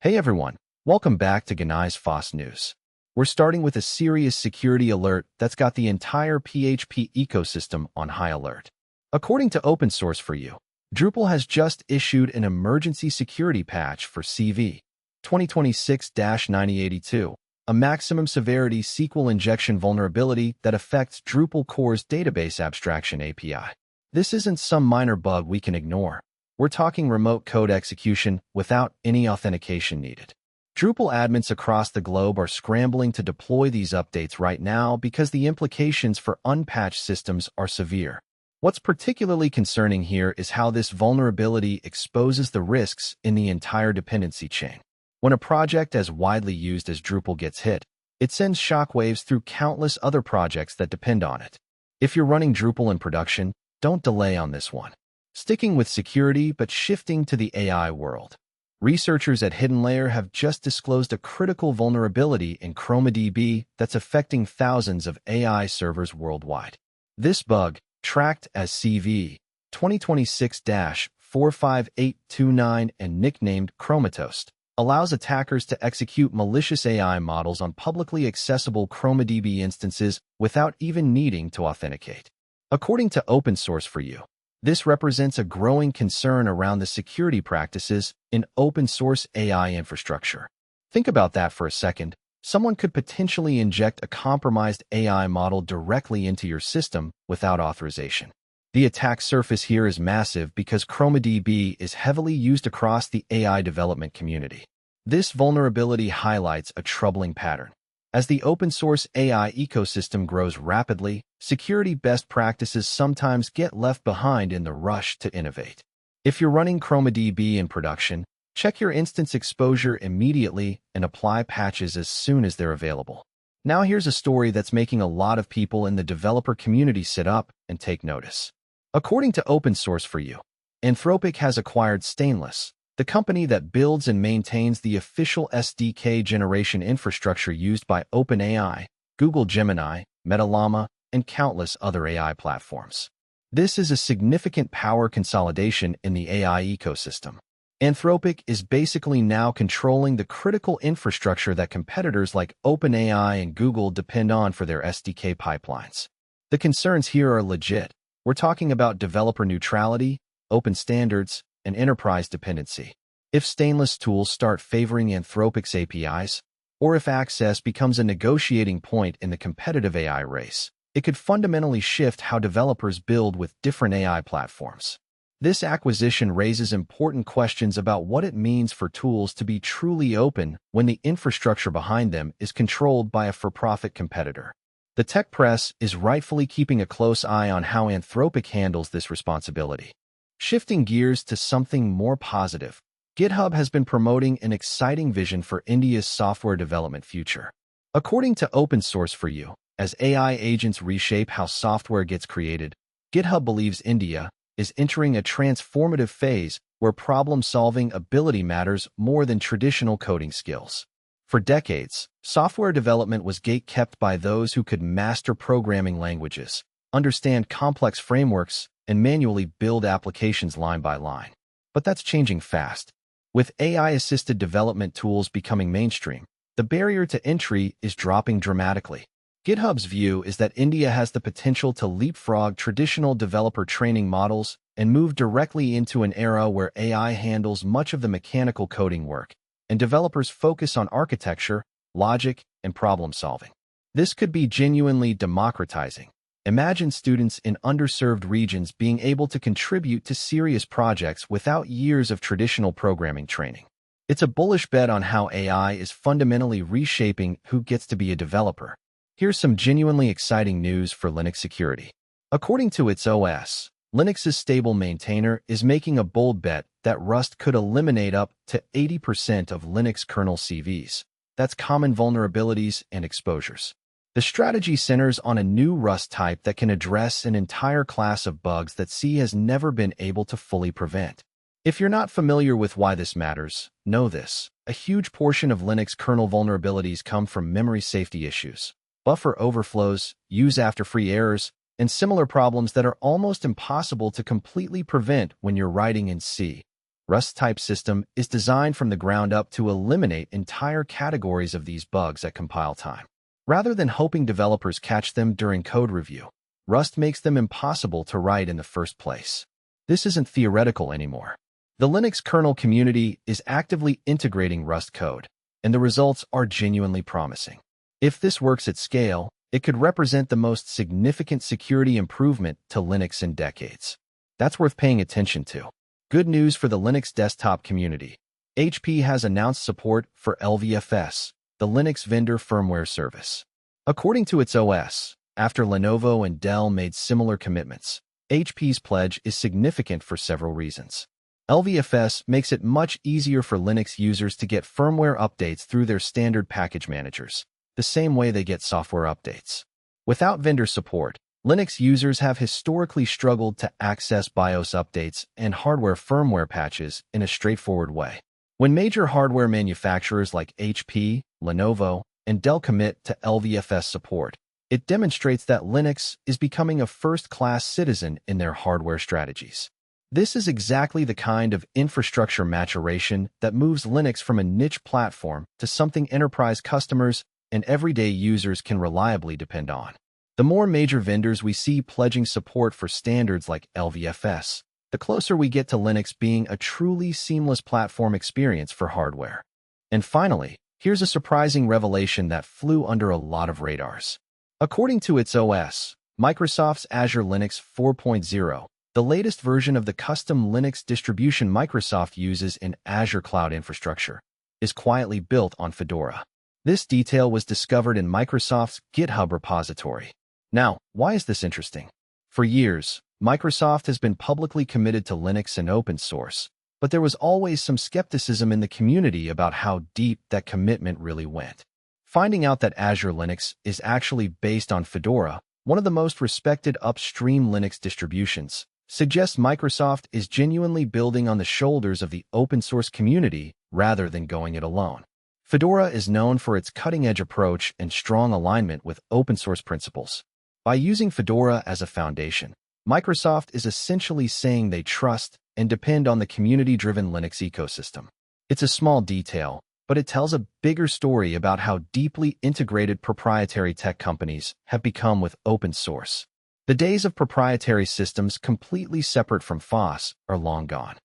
Hey everyone, welcome back to Ganai's FOSS News. We're starting with a serious security alert that's got the entire PHP ecosystem on high alert. According to Open Source for You, Drupal has just issued an emergency security patch for CV 2026-9082, a maximum severity SQL injection vulnerability that affects Drupal core's database abstraction API. This isn't some minor bug we can ignore. We're talking remote code execution without any authentication needed. Drupal admins across the globe are scrambling to deploy these updates right now because the implications for unpatched systems are severe. What's particularly concerning here is how this vulnerability exposes the risks in the entire dependency chain. When a project as widely used as Drupal gets hit, it sends shockwaves through countless other projects that depend on it. If you're running Drupal in production, don't delay on this one. Sticking with security but shifting to the AI world. Researchers at Hidden Layer have just disclosed a critical vulnerability in ChromaDB that's affecting thousands of AI servers worldwide. This bug, tracked as CV 2026-45829 and nicknamed ChromaToast, allows attackers to execute malicious AI models on publicly accessible ChromaDB instances without even needing to authenticate. According to Open Source for You, this represents a growing concern around the security practices in open-source AI infrastructure. Think about that for a second. Someone could potentially inject a compromised AI model directly into your system without authorization. The attack surface here is massive because ChromaDB is heavily used across the AI development community. This vulnerability highlights a troubling pattern. As the open-source AI ecosystem grows rapidly, security best practices sometimes get left behind in the rush to innovate. If you're running ChromaDB in production, check your instance exposure immediately and apply patches as soon as they're available. Now here's a story that's making a lot of people in the developer community sit up and take notice. According to Open Source for You, Anthropic has acquired Stainless, the company that builds and maintains the official SDK generation infrastructure used by OpenAI, Google Gemini, MetaLlama, and countless other AI platforms. This is a significant power consolidation in the AI ecosystem. Anthropic is basically now controlling the critical infrastructure that competitors like OpenAI and Google depend on for their SDK pipelines. The concerns here are legit. We're talking about developer neutrality, open standards, and enterprise dependency. If Stainless tools start favoring Anthropic's APIs, or if access becomes a negotiating point in the competitive AI race, it could fundamentally shift how developers build with different AI platforms. This acquisition raises important questions about what it means for tools to be truly open when the infrastructure behind them is controlled by a for-profit competitor. The tech press is rightfully keeping a close eye on how Anthropic handles this responsibility. Shifting gears to something more positive, GitHub has been promoting an exciting vision for India's software development future. According to Open Source for You, as AI agents reshape how software gets created, GitHub believes India is entering a transformative phase where problem-solving ability matters more than traditional coding skills. For decades, software development was gate-kept by those who could master programming languages, understand complex frameworks, and manually build applications line by line. But that's changing fast. With AI-assisted development tools becoming mainstream, the barrier to entry is dropping dramatically. GitHub's view is that India has the potential to leapfrog traditional developer training models and move directly into an era where AI handles much of the mechanical coding work, and developers focus on architecture, logic, and problem-solving. This could be genuinely democratizing. Imagine students in underserved regions being able to contribute to serious projects without years of traditional programming training. It's a bullish bet on how AI is fundamentally reshaping who gets to be a developer. Here's some genuinely exciting news for Linux security. According to its OS, Linux's stable maintainer is making a bold bet that Rust could eliminate up to 80% of Linux kernel CVs. That's common vulnerabilities and exposures. The strategy centers on a new Rust type that can address an entire class of bugs that C has never been able to fully prevent. If you're not familiar with why this matters, know this. A huge portion of Linux kernel vulnerabilities come from memory safety issues, buffer overflows, use after free errors, and similar problems that are almost impossible to completely prevent when you're writing in C. Rust's type system is designed from the ground up to eliminate entire categories of these bugs at compile time. Rather than hoping developers catch them during code review, Rust makes them impossible to write in the first place. This isn't theoretical anymore. The Linux kernel community is actively integrating Rust code, and the results are genuinely promising. If this works at scale, it could represent the most significant security improvement to Linux in decades. That's worth paying attention to. Good news for the Linux desktop community. HP has announced support for LVFS, the Linux vendor firmware service. According to its OS, after Lenovo and Dell made similar commitments, HP's pledge is significant for several reasons. LVFS makes it much easier for Linux users to get firmware updates through their standard package managers, the same way they get software updates. Without vendor support, Linux users have historically struggled to access BIOS updates and hardware firmware patches in a straightforward way. When major hardware manufacturers like HP, Lenovo, and Dell commit to LVFS support, it demonstrates that Linux is becoming a first-class citizen in their hardware strategies. This is exactly the kind of infrastructure maturation that moves Linux from a niche platform to something enterprise customers and everyday users can reliably depend on. The more major vendors we see pledging support for standards like LVFS, the closer we get to Linux being a truly seamless platform experience for hardware. And finally, here's a surprising revelation that flew under a lot of radars. According to its OS, Microsoft's Azure Linux 4.0, the latest version of the custom Linux distribution Microsoft uses in Azure cloud infrastructure, is quietly built on Fedora. This detail was discovered in Microsoft's GitHub repository. Now, why is this interesting? For years, Microsoft has been publicly committed to Linux and open source, but there was always some skepticism in the community about how deep that commitment really went. Finding out that Azure Linux is actually based on Fedora, one of the most respected upstream Linux distributions, suggests Microsoft is genuinely building on the shoulders of the open source community rather than going it alone. Fedora is known for its cutting-edge approach and strong alignment with open source principles. By using Fedora as a foundation, Microsoft is essentially saying they trust and depend on the community-driven Linux ecosystem. It's a small detail, but it tells a bigger story about how deeply integrated proprietary tech companies have become with open source. The days of proprietary systems completely separate from FOSS are long gone.